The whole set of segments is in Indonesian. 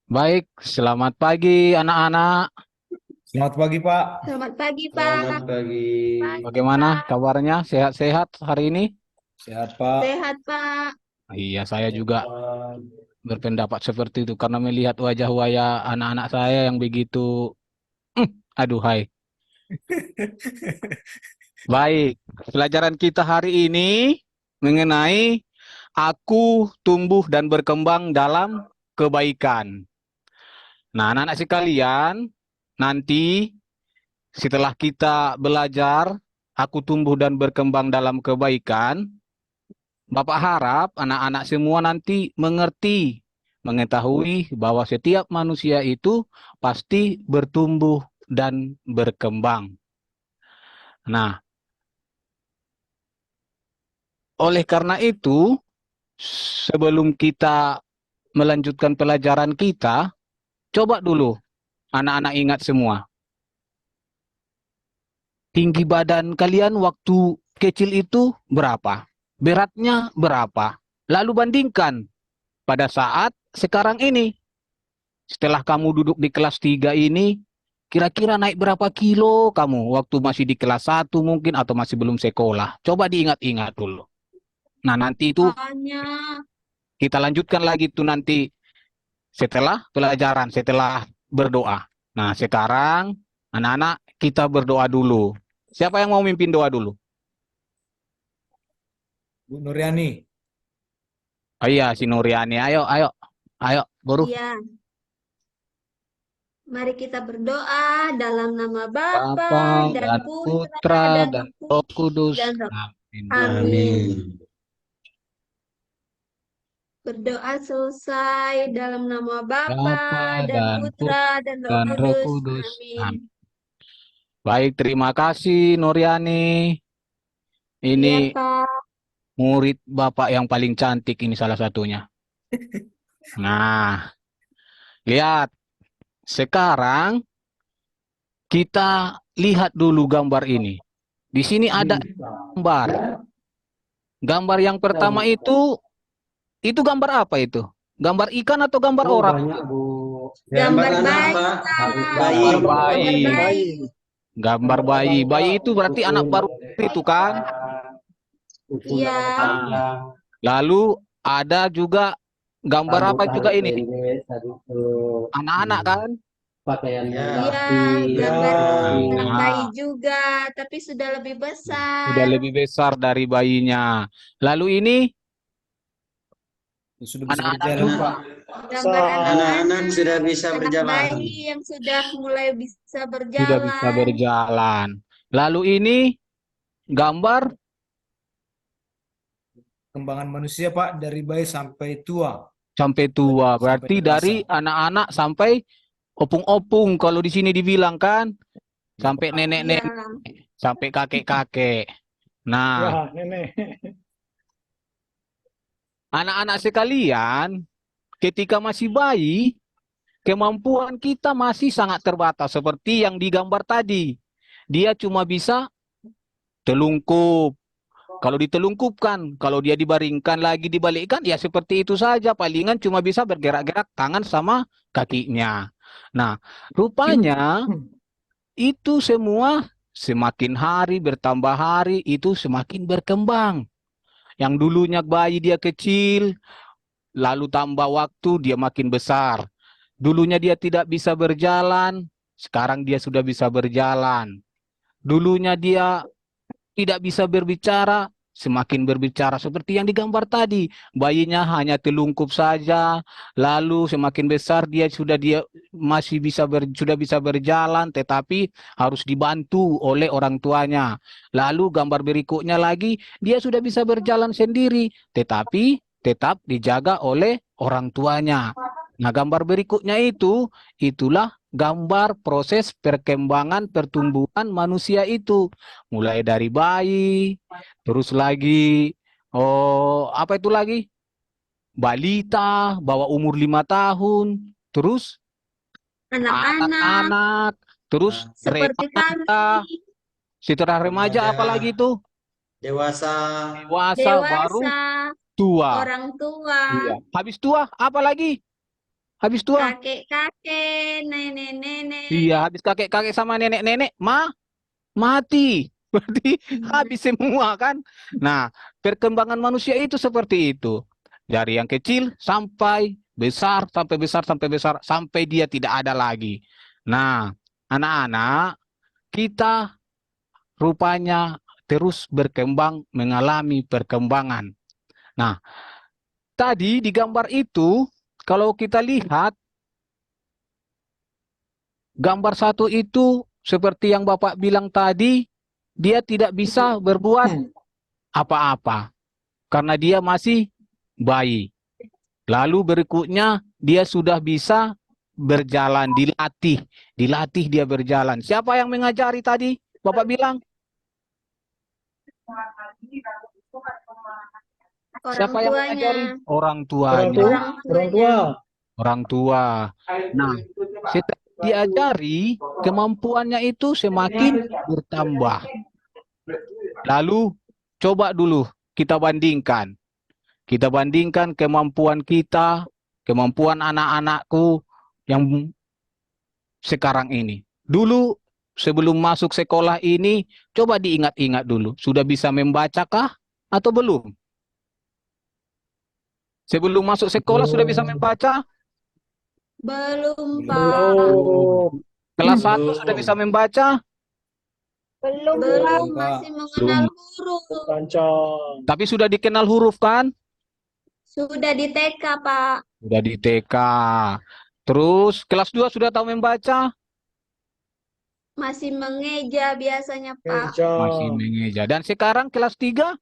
Baik, selamat pagi anak-anak. Selamat pagi, Pak. Selamat pagi, Selamat Pak. pagi. Pagi, Bagaimana Pak. kabarnya? Sehat-sehat hari ini? Sehat, Pak. Sehat, Pak. Iya, saya juga Pak. berpendapat seperti itu karena melihat wajah-wajah anak-anak saya yang begitu, aduhai. Baik, pelajaran kita hari ini mengenai aku tumbuh dan berkembang dalam kebaikan. Nah, anak-anak sekalian, nanti setelah kita belajar aku tumbuh dan berkembang dalam kebaikan, Bapak harap anak-anak semua nanti mengerti, mengetahui bahwa setiap manusia itu pasti bertumbuh dan berkembang. Nah, oleh karena itu, sebelum kita melanjutkan pelajaran kita, coba dulu anak-anak ingat semua. Tinggi badan kalian waktu kecil itu berapa? Beratnya berapa? Lalu bandingkan pada saat sekarang ini. Setelah kamu duduk di kelas 3 ini, kira-kira naik berapa kilo kamu waktu masih di kelas 1 mungkin atau masih belum sekolah? Coba diingat-ingat dulu. Nah, nanti itu Banyak. kita lanjutkan lagi tuh nanti setelah pelajaran, setelah berdoa. Nah, sekarang anak-anak kita berdoa dulu. Siapa yang mau mimpin doa dulu? Bu Nuryani. Oh iya, si Nuriani. Ayo, ayo. Ayo, Guru. Iya. Mari kita berdoa dalam nama Bapa Bapa dan dan Putra Putra dan dan Roh Roh Kudus Kudus. dan Roh. Amin. Amin. Amin. Berdoa selesai dalam nama Bapa Bapa dan dan Putra Putra dan Roh dan Roh Kudus. Kudus. Amin. Amin. Baik, terima kasih Nuriani. Iya, Ini Pak. murid Bapak yang paling cantik ini salah satunya. Nah, lihat. Sekarang kita lihat dulu gambar ini. Di sini ada gambar. Gambar yang pertama itu gambar apa itu? Gambar ikan atau gambar Oh, orang? banyak, Bu. Gambar Gambar anak, bayi, Pak. Pak. Bayi. Gambar Gambar bayi. bayi. Gambar bayi. Bayi itu berarti anak baru itu kan? Iya. Nah, lalu ada juga gambar apa juga ini? Anak-anak kan? Pakaiannya Iya, ya. gambar anak bayi Nah, juga, tapi sudah lebih sudah besar. lebih besar dari bayinya. Lalu ini Sudah bisa anak-anak berjalan, juga. Pak. Gambar Anak-anak sudah bisa anak berjalan. bayi yang sudah mulai bisa Sudah bisa berjalan. berjalan. Lalu ini gambar Kembangan manusia, Pak, dari bayi sampai tua. sampai tua. Sampai Berarti dewasa. dari anak-anak sampai opung-opung kalau di sini dibilang kan. Iya, Sampai Pak. nenek-nenek, Iya, sampai kakek-kakek. Nah, Nenek. anak-anak sekalian, ketika masih bayi, kemampuan kita masih sangat terbatas seperti yang digambar tadi. Dia cuma bisa telungkup. Kalau ditelungkupkan, kalau dia dibaringkan lagi dibalikkan, ya seperti itu saja. Palingan cuma bisa bergerak-gerak tangan sama kakinya. Nah, rupanya itu semua semakin hari bertambah hari itu semakin berkembang. Yang dulunya bayi dia kecil, lalu tambah waktu dia makin besar. Dulunya dia tidak bisa berjalan, sekarang dia sudah bisa berjalan. Dulunya dia tidak bisa berbicara, semakin berbicara seperti yang digambar tadi. Bayinya hanya telungkup saja, lalu semakin besar dia masih sudah bisa berjalan, tetapi harus dibantu oleh orang tuanya. Lalu gambar berikutnya lagi, dia sudah bisa berjalan sendiri, tetapi tetap dijaga oleh orang tuanya. Nah, gambar berikutnya itulah gambar proses perkembangan pertumbuhan manusia itu. Mulai dari bayi, terus lagi, oh apa itu lagi? Balita, bawah umur 5 tahun, terus anak-anak anak-anak, terus seperti remaja, kami, setelah remaja Remaja, apalagi itu? dewasa, Dewasa, baru dewasa, tua. orang tua, Iya. Habis tua, apa lagi? Habis tua. Kakek-kakek, nenek-nenek. Iya, habis kakek-kakek sama nenek-nenek mati. Berarti habis semua kan. Nah, perkembangan manusia itu seperti itu. Dari yang kecil sampai besar, sampai besar, sampai besar, sampai dia tidak ada lagi. Nah, anak-anak, kita rupanya terus berkembang, mengalami perkembangan. Nah, tadi di gambar itu, kalau kita lihat, gambar satu itu seperti yang Bapak bilang tadi, dia tidak bisa berbuat apa-apa karena dia masih bayi. Lalu berikutnya dia sudah bisa berjalan, dilatih dia berjalan. Siapa yang mengajari tadi? Bapak bilang, Orang siapa yang tuanya. mengajari? Orang Orang tuanya. tua. Orang Orang tuanya. tua. Orang tua. Nah, setelah diajari, kemampuannya itu semakin bertambah. Lalu, coba dulu kita bandingkan. Kita bandingkan kemampuan kita, kemampuan anak-anakku yang sekarang ini. Dulu, sebelum masuk sekolah ini, coba diingat-ingat dulu. Sudah bisa membacakah atau belum? Sebelum masuk sekolah sudah bisa membaca? Belum, Pak. Belum. Kelas 1 sudah bisa membaca? Belum, Belum, Pak. masih mengenal huruf. Kancang. Tapi sudah dikenal huruf kan? Sudah di TK, Pak. Sudah di TK. Terus kelas 2 sudah tahu membaca? Masih mengeja biasanya, Pak. Masih mengeja. Dan sekarang kelas 3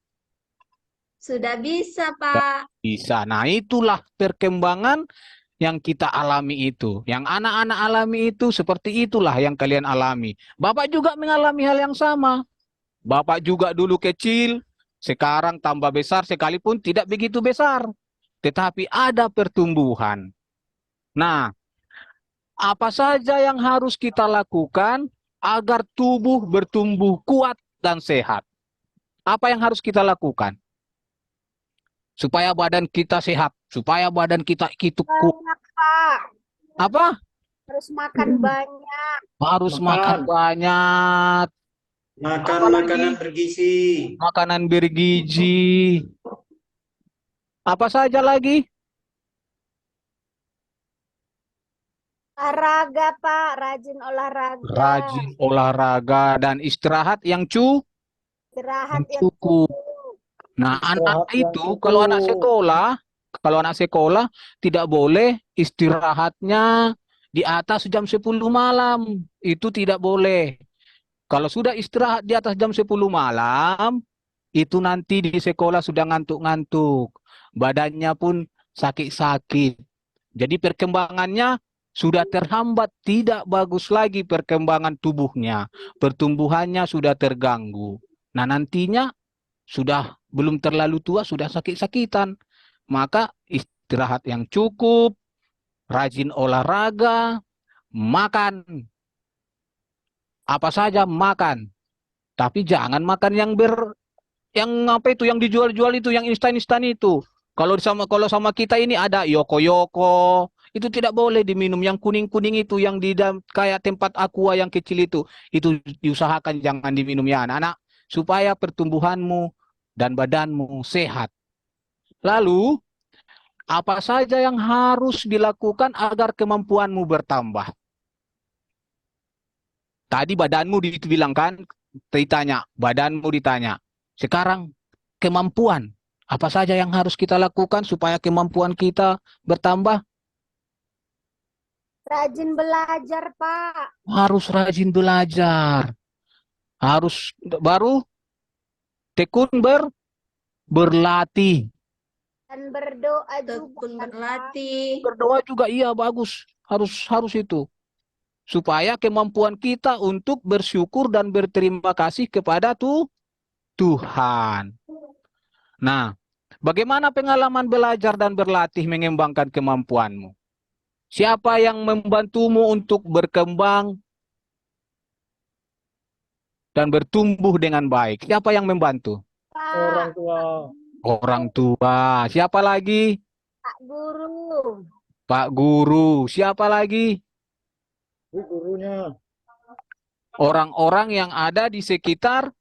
Sudah bisa, Pak. bisa. Nah, itulah perkembangan yang kita alami itu. Yang anak-anak alami itu seperti itulah yang kalian alami. Bapak juga mengalami hal yang sama. Bapak juga dulu kecil, sekarang tambah besar sekalipun tidak begitu besar. Tetapi ada pertumbuhan. Nah, apa saja yang harus kita lakukan agar tubuh bertumbuh kuat dan sehat? Apa yang harus kita lakukan? Supaya badan kita sehat, supaya badan kita itu kuat. Banyak, Pak. Apa? Harus makan banyak. Harus makan Makan. banyak, Makan Apalagi? makanan bergizi. makanan bergizi. Apa saja lagi? Olahraga, Pak. Rajin olahraga. Rajin olahraga dan istirahat yang Istirahat yang cukup. cukup. Nah, anak Istirahat yang itu cukup. kalau anak sekolah tidak boleh istirahatnya di atas jam 10 malam. Itu tidak boleh. Kalau sudah istirahat di atas jam 10 malam, itu nanti di sekolah sudah ngantuk-ngantuk. Badannya pun sakit-sakit. Jadi perkembangannya sudah terhambat, tidak bagus lagi perkembangan tubuhnya. Pertumbuhannya sudah terganggu. Nah, nantinya sudah belum terlalu tua, sudah sakit-sakitan. Maka istirahat yang cukup, rajin olahraga, makan. Apa saja makan. Tapi jangan makan yang apa itu, yang dijual-jual itu, yang instan-instan itu. Kalau sama kita ini ada Yoko-Yoko, itu tidak boleh diminum. Yang kuning-kuning itu, yang di kayak tempat aqua yang kecil itu diusahakan jangan diminum ya anak-anak, supaya pertumbuhanmu dan badanmu sehat. Lalu, apa saja yang harus dilakukan agar kemampuanmu bertambah? Tadi badanmu dibilang kan, badanmu ditanya. Sekarang kemampuan, apa saja yang harus kita lakukan supaya kemampuan kita bertambah? Rajin belajar, Pak. Harus rajin belajar. Harus baru tekun berlatih. Dan berdoa Tekun juga, kan, Pak. berlatih. Berdoa juga iya bagus. Harus itu. Supaya kemampuan kita untuk bersyukur dan berterima kasih kepada Tuhan. Nah, bagaimana pengalaman belajar dan berlatih mengembangkan kemampuanmu? Siapa yang membantumu untuk berkembang dan bertumbuh dengan baik? Siapa yang membantu? Orang Pak, tua. Orang tua. Siapa lagi? Pak Guru. Pak Guru. Siapa lagi? Bu gurunya. Orang-orang yang ada di sekitar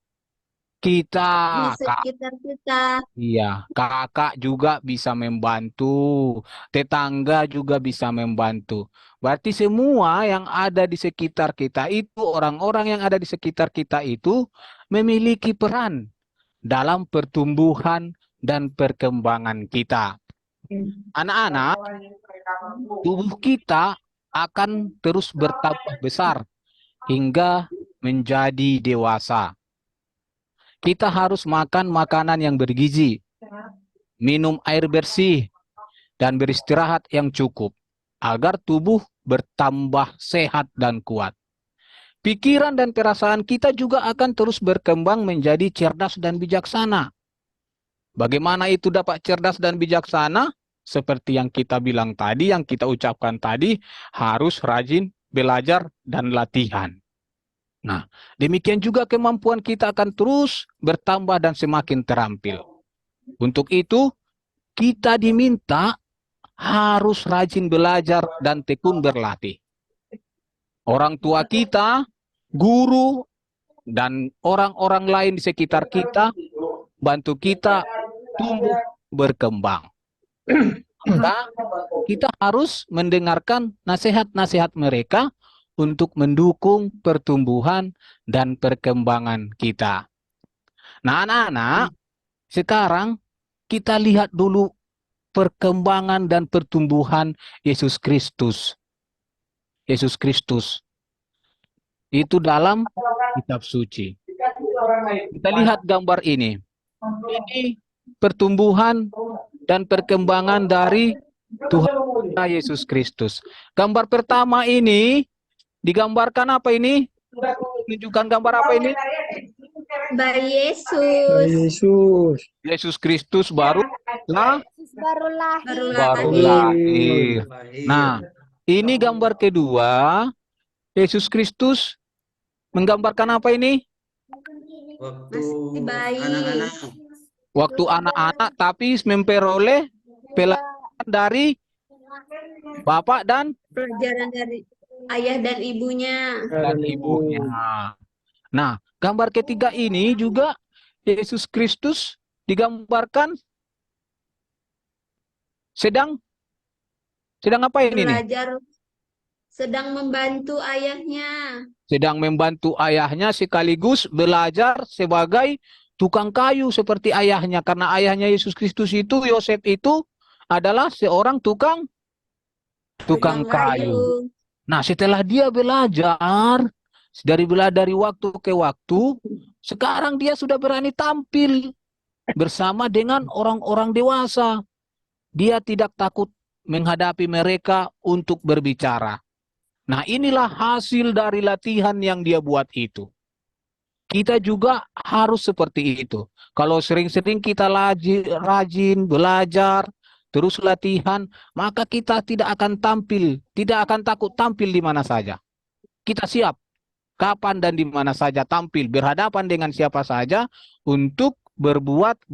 kita. Di sekitar kita. Iya, kakak juga bisa membantu, tetangga juga bisa membantu. Berarti semua yang ada di sekitar kita itu, orang-orang yang ada di sekitar kita itu memiliki peran dalam pertumbuhan dan perkembangan kita. Anak-anak, tubuh kita akan terus bertambah besar hingga menjadi dewasa. Kita harus makan makanan yang bergizi, minum air bersih, dan beristirahat yang cukup agar tubuh bertambah sehat dan kuat. Pikiran dan perasaan kita juga akan terus berkembang menjadi cerdas dan bijaksana. Bagaimana itu dapat cerdas dan bijaksana? Seperti yang kita bilang tadi, yang kita ucapkan tadi, harus rajin belajar dan latihan. Nah, demikian juga kemampuan kita akan terus bertambah dan semakin terampil. Untuk itu, kita diminta harus rajin belajar dan tekun berlatih. Orang tua kita, guru, dan orang-orang lain di sekitar kita bantu kita tumbuh berkembang. Maka kita harus mendengarkan nasihat-nasihat mereka untuk mendukung pertumbuhan dan perkembangan kita. Nah, anak-anak, sekarang kita lihat dulu perkembangan dan pertumbuhan Yesus Kristus. Yesus Kristus itu dalam kitab suci. Kita lihat gambar ini. Ini pertumbuhan dan perkembangan dari Tuhan kita Yesus Kristus. Gambar pertama ini digambarkan apa ini? Menunjukkan gambar apa ini? Bayi Bayi Yesus. Yesus. Yesus Kristus baru Yesus baru Baru lahir. lahir. lahir. Nah, ini gambar kedua. Yesus Kristus menggambarkan apa ini? Waktu Masih bayi. anak-anak. Waktu anak-anak tapi memperoleh pelajaran dari bapak dan Pelajaran dari ayah dan ibunya. ibunya. Nah, gambar ketiga ini juga Yesus Kristus digambarkan sedang apa ini nih? Belajar sedang membantu ayahnya. Sedang membantu ayahnya sekaligus belajar sebagai tukang kayu seperti ayahnya. Karena ayahnya Yesus Kristus itu, Yosef itu adalah seorang tukang kayu. Nah, setelah dia belajar, dari waktu ke waktu, sekarang dia sudah berani tampil bersama dengan orang-orang dewasa. Dia tidak takut menghadapi mereka untuk berbicara. Nah, inilah hasil dari latihan yang dia buat itu. Kita juga harus seperti itu. Kalau sering-sering kita rajin belajar, terus latihan, maka kita tidak akan takut tampil di mana saja. Kita siap kapan dan di mana saja tampil, berhadapan dengan siapa saja untuk berbuat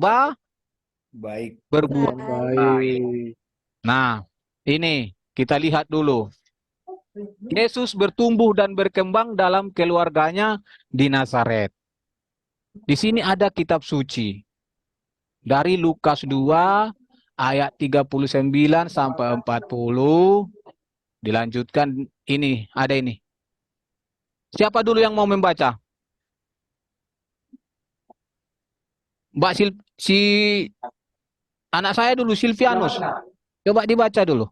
Baik. Baik. Nah, ini kita lihat dulu. Yesus bertumbuh dan berkembang dalam keluarganya di Nazaret. Di sini ada kitab suci. Dari Lukas 2 ayat 39 sampai 40. Dilanjutkan ini, ada ini. Siapa dulu yang mau membaca? Mbak si anak saya dulu, Silvianus. Coba dibaca dulu.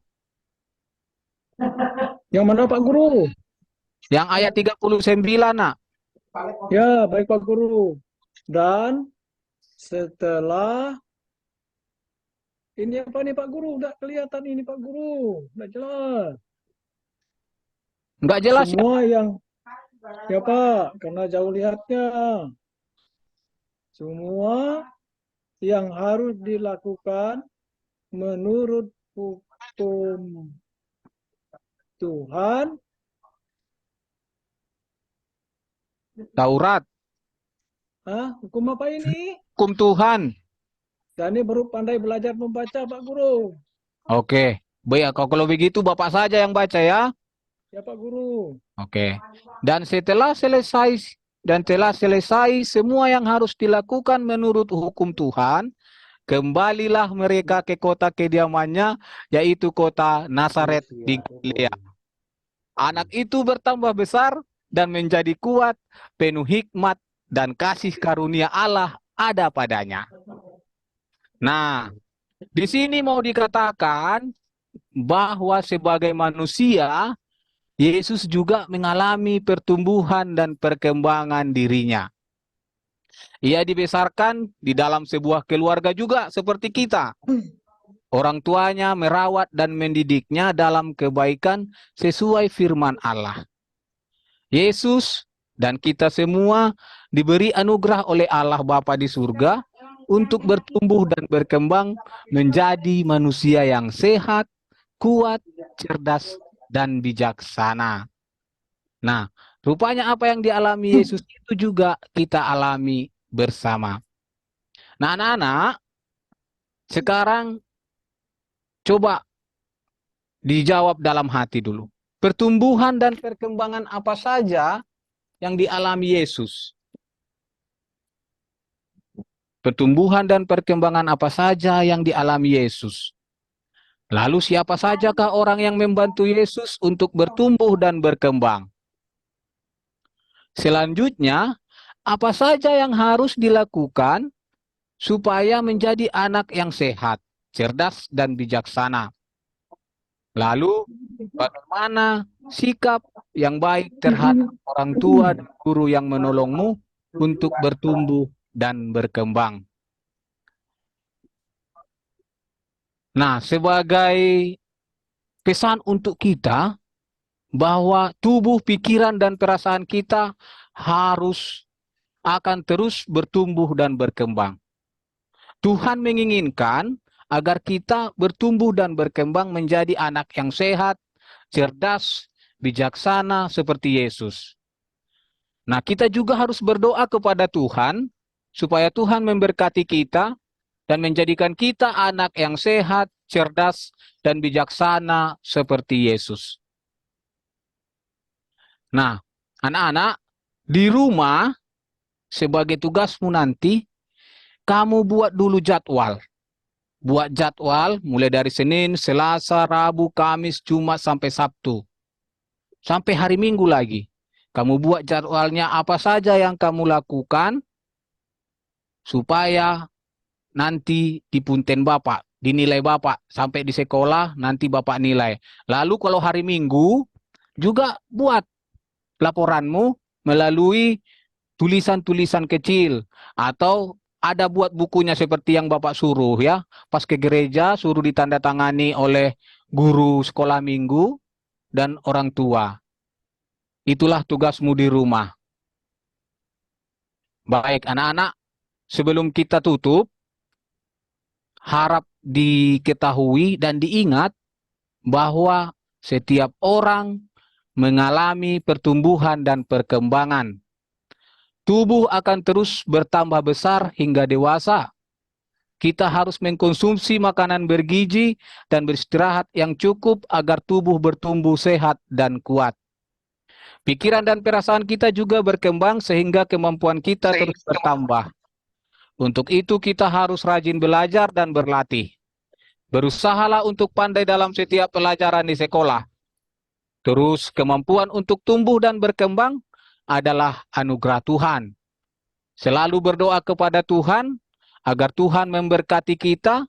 Yang mana Pak Guru? Yang ayat 39, nak. Ya, baik Pak Guru. Dan setelah ini apa nih Pak Guru? Udah kelihatan ini Pak Guru. Udah jelas. Enggak jelas ya? Semua yang ya Pak, karena jauh lihatnya. Semua yang harus dilakukan menurut hukum Tuhan, Taurat, hukum apa ini? hukum Tuhan. Dan ini baru pandai belajar membaca Pak Guru. Oke, Baik, kalau begitu Bapak saja yang baca ya. Ya Pak Guru. Oke. Dan telah selesai semua yang harus dilakukan menurut hukum Tuhan, kembalilah mereka ke kota kediamannya, yaitu kota Nazaret di Galilea. Anak itu bertambah besar dan menjadi kuat, penuh hikmat dan kasih karunia Allah ada padanya. Nah, di sini mau dikatakan bahwa sebagai manusia, Yesus juga mengalami pertumbuhan dan perkembangan dirinya. Ia dibesarkan di dalam sebuah keluarga juga seperti kita. Orang tuanya merawat dan mendidiknya dalam kebaikan sesuai firman Allah. Yesus dan kita semua diberi anugerah oleh Allah Bapa di surga untuk bertumbuh dan berkembang menjadi manusia yang sehat, kuat, cerdas, dan bijaksana. Nah, rupanya apa yang dialami Yesus itu juga kita alami bersama. Nah, anak-anak, sekarang coba dijawab dalam hati dulu. Pertumbuhan dan perkembangan apa saja yang dialami Yesus? Pertumbuhan dan perkembangan apa saja yang dialami Yesus? Lalu siapa sajakah orang yang membantu Yesus untuk bertumbuh dan berkembang? Selanjutnya, apa saja yang harus dilakukan supaya menjadi anak yang sehat, cerdas, dan bijaksana? Lalu, bagaimana sikap yang baik terhadap orang tua dan guru yang menolongmu untuk bertumbuh dan berkembang? Nah, sebagai pesan untuk kita bahwa tubuh, pikiran, dan perasaan kita harus akan terus bertumbuh dan berkembang. Tuhan menginginkan agar kita bertumbuh dan berkembang menjadi anak yang sehat, cerdas, bijaksana seperti Yesus. Nah, kita juga harus berdoa kepada Tuhan supaya Tuhan memberkati kita dan menjadikan kita anak yang sehat, cerdas, dan bijaksana seperti Yesus. Nah, anak-anak, di rumah sebagai tugasmu nanti, kamu buat dulu jadwal. Buat jadwal mulai dari Senin, Selasa, Rabu, Kamis, Jumat, sampai Sabtu. Sampai hari Minggu lagi. Kamu buat jadwalnya apa saja yang kamu lakukan supaya nanti dipunten Bapak, dinilai Bapak. Sampai di sekolah nanti Bapak nilai. Lalu kalau hari Minggu juga buat laporanmu melalui tulisan-tulisan kecil atau ada buat bukunya seperti yang Bapak suruh ya. Pas ke gereja suruh ditandatangani oleh guru sekolah minggu dan orang tua. Itulah tugasmu di rumah. Baik anak-anak, sebelum kita tutup, harap diketahui dan diingat bahwa setiap orang mengalami pertumbuhan dan perkembangan. Tubuh akan terus bertambah besar hingga dewasa. Kita harus mengkonsumsi makanan bergizi dan beristirahat yang cukup agar tubuh bertumbuh sehat dan kuat. Pikiran dan perasaan kita juga berkembang sehingga kemampuan kita terus bertambah. Untuk itu kita harus rajin belajar dan berlatih. Berusahalah untuk pandai dalam setiap pelajaran di sekolah. Terus kemampuan untuk tumbuh dan berkembang adalah anugerah Tuhan. Selalu berdoa kepada Tuhan agar Tuhan memberkati kita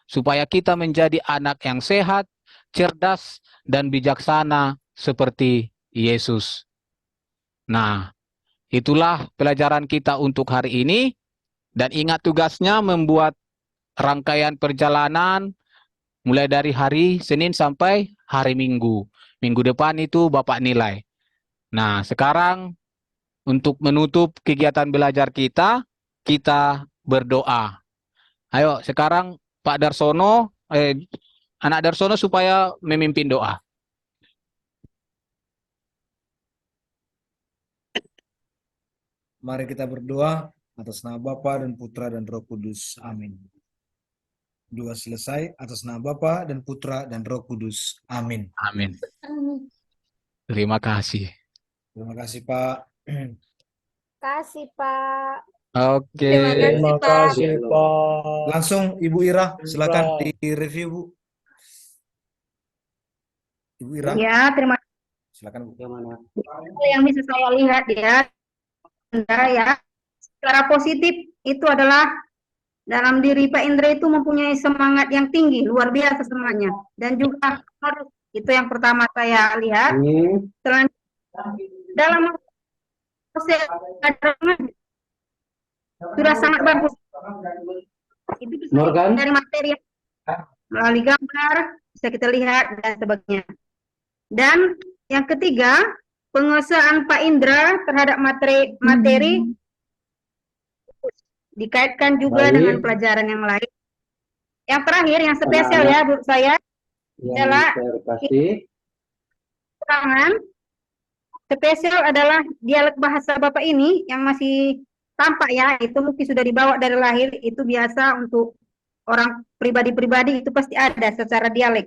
supaya kita menjadi anak yang sehat, cerdas, dan bijaksana seperti Yesus. Nah, itulah pelajaran kita untuk hari ini. Dan ingat tugasnya membuat rangkaian perjalanan mulai dari hari Senin sampai hari Minggu. Minggu depan itu Bapak nilai. Nah, sekarang untuk menutup kegiatan belajar kita berdoa. Ayo, sekarang Pak Darsono, anak Darsono supaya memimpin doa. Mari kita berdoa atas nama Bapa dan Putra dan Roh Kudus. Amin. 2 selesai. Atas nama Bapa dan Putra dan Roh Kudus. Amin. Amin. Terima kasih. Terima kasih Pak. Kasih, Pak. Oke. Terima kasih, Terima Pak. kasih, Pak. Langsung Ibu Ira, silakan Pak. di-review Bu. Ibu Ira, Ya, terima silakan Bu. kasih yang bisa saya lihat ya, saudara ya. Secara positif itu adalah dalam diri Pak Indra itu mempunyai semangat yang tinggi, luar biasa semangatnya. Dan juga harus, itu yang pertama saya lihat. Selanjutnya, dalam proses kaderangan sudah sangat bagus. Itu bisa dari materi melalui gambar, bisa kita lihat dan sebagainya. Dan yang ketiga, penguasaan Pak Indra terhadap materi dikaitkan juga dengan pelajaran yang lain. Yang terakhir, yang spesial ya menurut saya adalah keterangan spesial adalah dialek bahasa Bapak ini yang masih tampak ya, itu mungkin sudah dibawa dari lahir, itu biasa untuk orang pribadi-pribadi itu pasti ada secara dialek.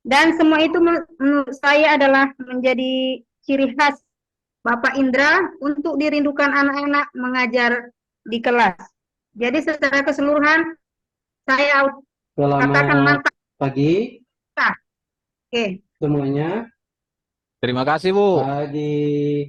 Dan semua itu menurut saya adalah menjadi ciri khas Bapak Indra untuk dirindukan anak-anak mengajar di kelas. Jadi secara keseluruhan saya katakan mantap. Pagi Oke. semuanya. Terima kasih, Bu. Pagi.